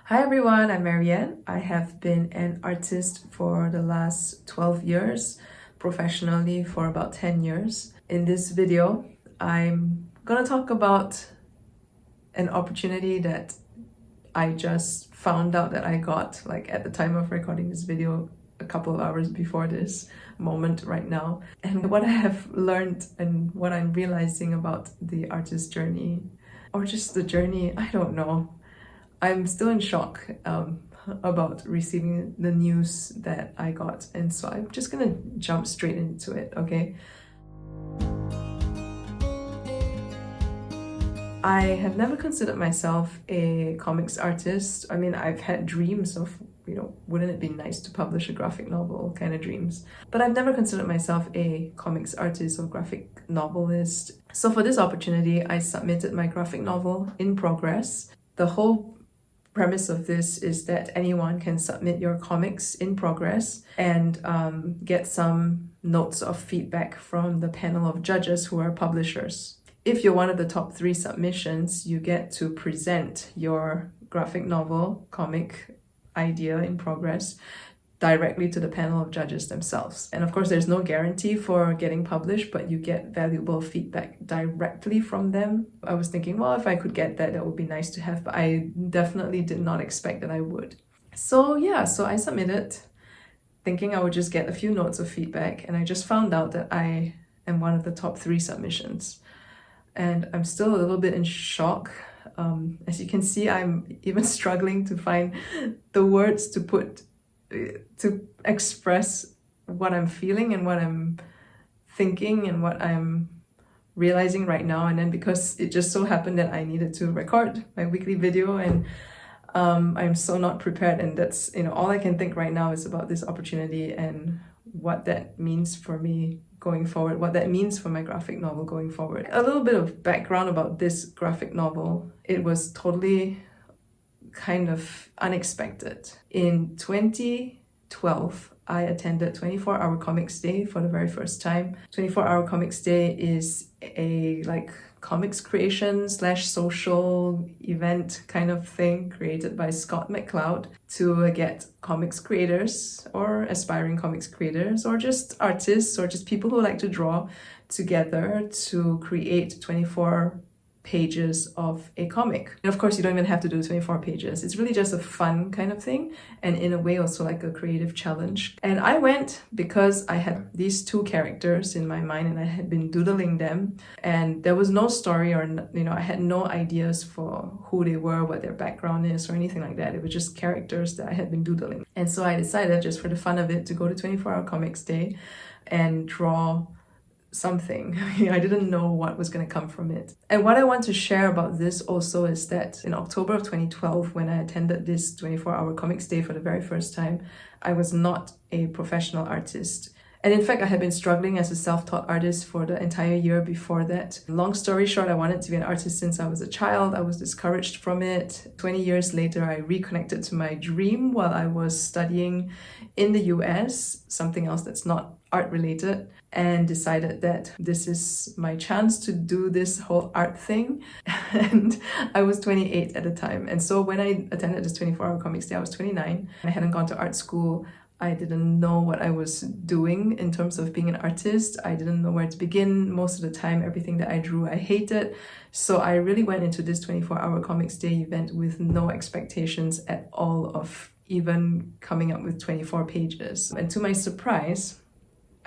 Hi everyone, I'm MaryAnn. I have been an artist for the last 12 years, professionally for about 10 years. In this video, I'm gonna talk about an opportunity that I just found out that I got, like at the time of recording this video, a couple of hours before this moment right now. And what I have learned and what I'm realizing about the artist journey, or just the journey, I don't know. I'm still in shock about receiving the news that I got, and so I'm just gonna jump straight into it, okay? I have never considered myself a comics artist. I mean, I've had dreams of, wouldn't it be nice to publish a graphic novel kind of dreams? But I've never considered myself a comics artist or graphic novelist. So for this opportunity, I submitted my graphic novel in progress. The whole premise of this is that anyone can submit your comics in progress and get some notes of feedback from the panel of judges who are publishers. If you're one of the top 3 submissions, you get to present your graphic novel, comic idea in progress directly to the panel of judges themselves. And of course, there's no guarantee for getting published, but you get valuable feedback directly from them. I was thinking, well, if I could get that, that would be nice to have, but I definitely did not expect that I would. So I submitted, thinking I would just get a few notes of feedback, and I just found out that I am one of the top 3 submissions. And I'm still a little bit in shock. As you can see, I'm even struggling to find the words to express what I'm feeling and what I'm thinking and what I'm realizing right now. And then because it just so happened that I needed to record my weekly video, and I'm so not prepared, and that's all I can think right now is about this opportunity and what that means for me going forward, what that means for my graphic novel going forward. A little bit of background about this graphic novel. It was totally kind of unexpected. In 2012, I attended 24-Hour Comics Day for the very first time. 24-Hour Comics Day is a comics creation / social event kind of thing created by Scott McCloud to get comics creators or aspiring comics creators or just artists or just people who like to draw together to create 24 pages of a comic. And of course, you don't even have to do 24 pages. It's really just a fun kind of thing, and in a way also like a creative challenge. And I went because I had these 2 characters in my mind and I had been doodling them, and there was no story or I had no ideas for who they were, what their background is or anything like that. It was just characters that I had been doodling. And so I decided, just for the fun of it, to go to 24-Hour Comics Day and draw something. I didn't know what was going to come from it. And what I want to share about this also is that in October of 2012, when I attended this 24-Hour Comics Day for the very first time, I was not a professional artist. And in fact, I had been struggling as a self-taught artist for the entire year before that. Long story short, I wanted to be an artist since I was a child. I was discouraged from it. 20 years later, I reconnected to my dream while I was studying in the US, something else that's not art related, and decided that this is my chance to do this whole art thing. And I was 28 at the time. And so when I attended this 24-Hour Comics Day, I was 29. I hadn't gone to art school. I didn't know what I was doing in terms of being an artist. I didn't know where to begin. Most of the time, everything that I drew, I hated. So I really went into this 24-Hour Comics Day event with no expectations at all of even coming up with 24 pages. And to my surprise,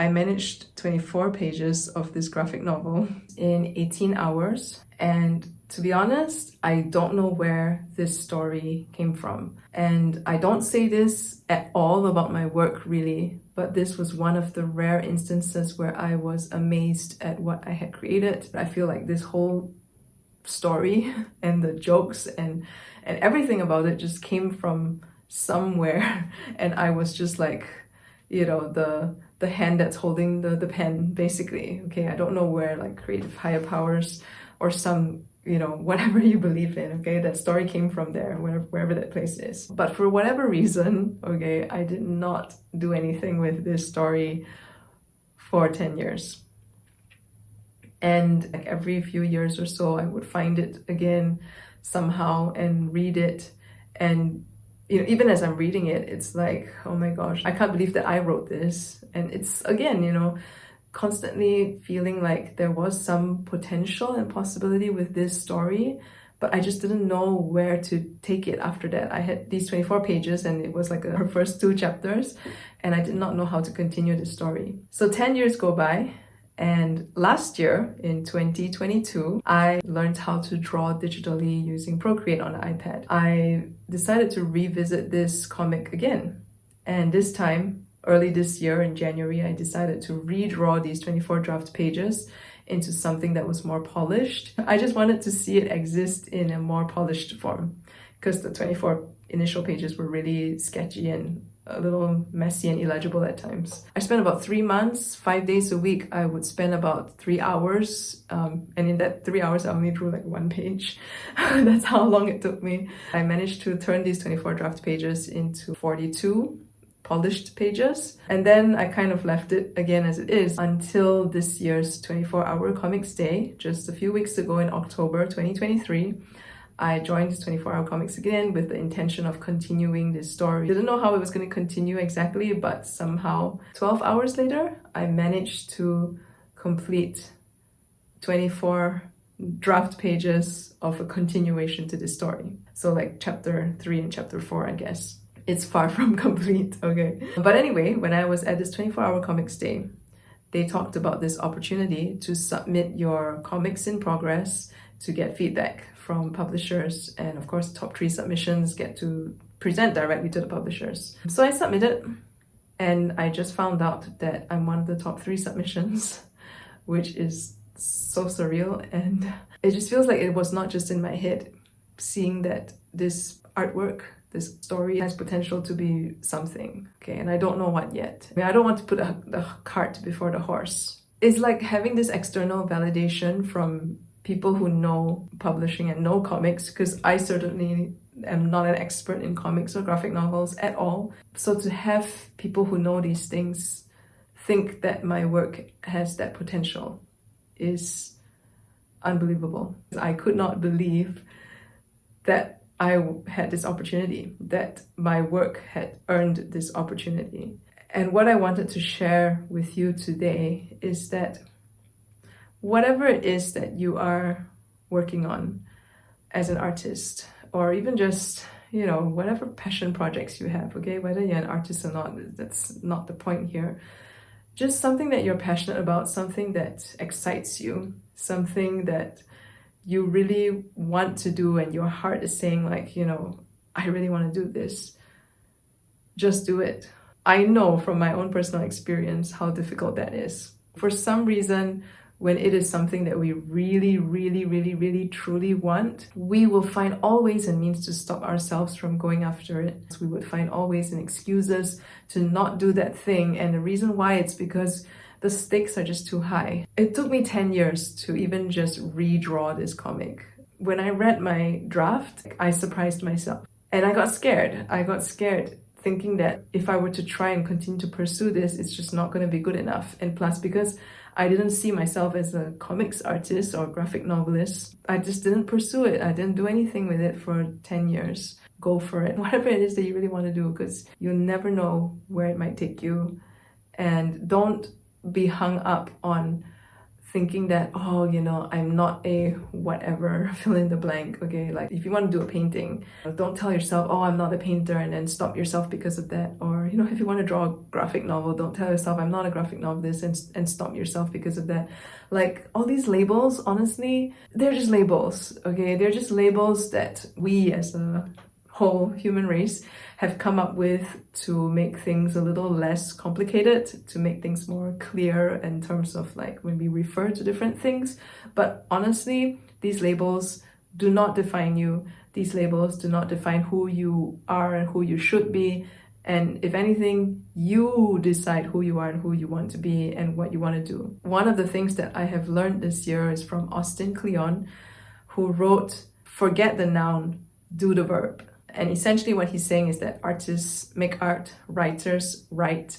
I managed 24 pages of this graphic novel in 18 hours. And to be honest, I don't know where this story came from. And I don't say this at all about my work, really, but this was one of the rare instances where I was amazed at what I had created. I feel like this whole story and the jokes and everything about it just came from somewhere. And I was just like, the hand that's holding the pen, basically. Okay, I don't know where, like, creative higher powers or some, whatever you believe in, okay, that story came from there, wherever that place is. But for whatever reason, okay, I did not do anything with this story for 10 years. And like every few years or so, I would find it again somehow and read it And even as I'm reading it, it's like, oh my gosh, I can't believe that I wrote this. And it's, again, constantly feeling like there was some potential and possibility with this story, but I just didn't know where to take it after that. I had these 24 pages and it was like her first 2 chapters, and I did not know how to continue the story. So 10 years go by, and last year in 2022, I learned how to draw digitally using Procreate on the iPad. I decided to revisit this comic again, and this time, early this year in January, I decided to redraw these 24 draft pages into something that was more polished. I just wanted to see it exist in a more polished form, because the 24 initial pages were really sketchy and a little messy and illegible at times. I spent about 3 months, 5 days a week. I would spend about 3 hours, and in that 3 hours I only drew like 1 page. That's how long it took me. I managed to turn these 24 draft pages into 42 polished pages, and then I kind of left it again as it is until this year's 24-hour comics day. Just a few weeks ago in October 2023, I joined 24-hour comics again with the intention of continuing this story. Didn't know how it was going to continue exactly, but somehow 12 hours later I managed to complete 24 draft pages of a continuation to this story. So like chapter 3 and chapter 4, I guess. It's far from complete, okay? But anyway, when I was at this 24-hour comics day, they talked about this opportunity to submit your comics in progress to get feedback from publishers, and of course top 3 submissions get to present directly to the publishers. So I submitted, and I just found out that I'm one of the top 3 submissions, which is so surreal, and it just feels like it was not just in my head, seeing that this artwork, this story has potential to be something, okay? And I don't know what yet. I don't want to put the cart before the horse. It's like having this external validation from people who know publishing and know comics, because I certainly am not an expert in comics or graphic novels at all. So to have people who know these things think that my work has that potential is unbelievable. I could not believe that I had this opportunity, that my work had earned this opportunity. And what I wanted to share with you today is that whatever it is that you are working on as an artist, or even just, whatever passion projects you have, okay, whether you're an artist or not, that's not the point here. Just something that you're passionate about, something that excites you, something that you really want to do and your heart is saying like, I really want to do this. Just do it. I know from my own personal experience how difficult that is. For some reason, when it is something that we really, really, really, really, truly want, we will find all ways and means to stop ourselves from going after it. We would find all ways and excuses to not do that thing. And the reason why, it's because the stakes are just too high. It took me 10 years to even just redraw this comic. When I read my draft, I surprised myself. And I got scared. I got scared thinking that if I were to try and continue to pursue this, it's just not going to be good enough. And plus, because I didn't see myself as a comics artist or graphic novelist, I just didn't pursue it. I didn't do anything with it for 10 years. Go for it. Whatever it is that you really want to do, because you'll never know where it might take you. And don't be hung up on thinking that, I'm not a whatever, fill in the blank, okay? Like if you want to do a painting, don't tell yourself, I'm not a painter, and then stop yourself because of that. Or, if you want to draw a graphic novel, don't tell yourself, I'm not a graphic novelist, and stop yourself because of that. Like all these labels, honestly, they're just labels, okay? They're just labels that we as a whole human race have come up with to make things a little less complicated, to make things more clear in terms of like when we refer to different things. But honestly, these labels do not define you. These labels do not define who you are and who you should be. And if anything, you decide who you are and who you want to be and what you want to do. One of the things that I have learned this year is from Austin Kleon, who wrote, "Forget the noun, do the verb." And essentially what he's saying is that artists make art, writers write.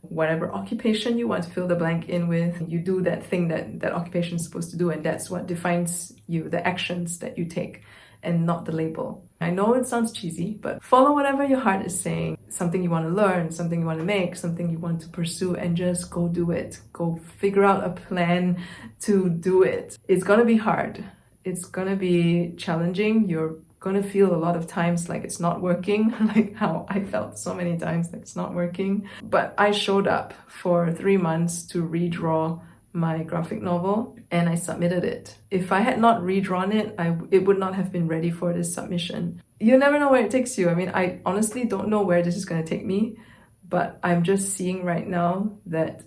Whatever occupation you want to fill the blank in with, you do that thing that occupation is supposed to do, and that's what defines you, the actions that you take. and not the label. I know it sounds cheesy, but follow whatever your heart is saying. Something you want to learn, something you want to make, something you want to pursue, and just go do it. Go figure out a plan to do it. It's gonna be hard. It's gonna be challenging. You're gonna feel a lot of times like it's not working, like how I felt so many times like it's not working. But I showed up for 3 months to redraw my graphic novel and I submitted it. If I had not redrawn it, it would not have been ready for this submission. You never know where it takes you. I mean, I honestly don't know where this is going to take me, but I'm just seeing right now that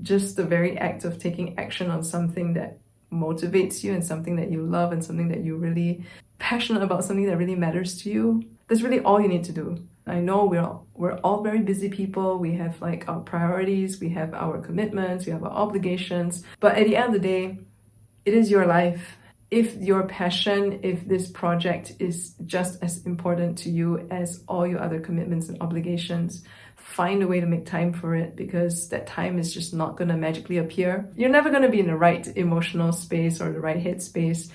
just the very act of taking action on something that motivates you and something that you love and something that you're really passionate about, something that really matters to you, that's really all you need to do. I know we're all very busy people. We have like our priorities, we have our commitments, we have our obligations. But at the end of the day, it is your life. If your passion, if this project is just as important to you as all your other commitments and obligations, find a way to make time for it, because that time is just not going to magically appear. You're never going to be in the right emotional space or the right head space.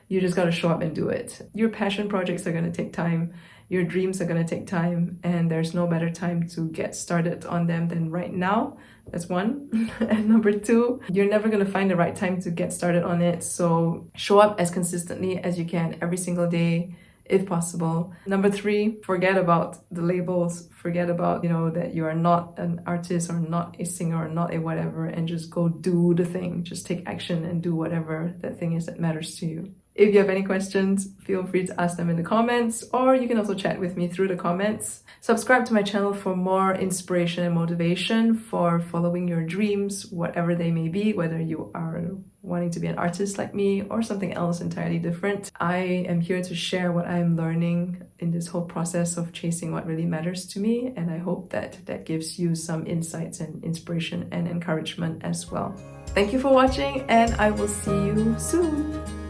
You just got to show up and do it. Your passion projects are going to take time. Your dreams are going to take time, and there's no better time to get started on them than right now. That's one. And number two, you're never going to find the right time to get started on it. So show up as consistently as you can every single day, if possible. Number three, forget about the labels. Forget about, that you are not an artist or not a singer or not a whatever, and just go do the thing. Just take action and do whatever that thing is that matters to you. If you have any questions, feel free to ask them in the comments, or you can also chat with me through the comments. Subscribe to my channel for more inspiration and motivation for following your dreams, whatever they may be, whether you are wanting to be an artist like me or something else entirely different. I am here to share what I'm learning in this whole process of chasing what really matters to me, and I hope that gives you some insights and inspiration and encouragement as well. Thank you for watching, and I will see you soon.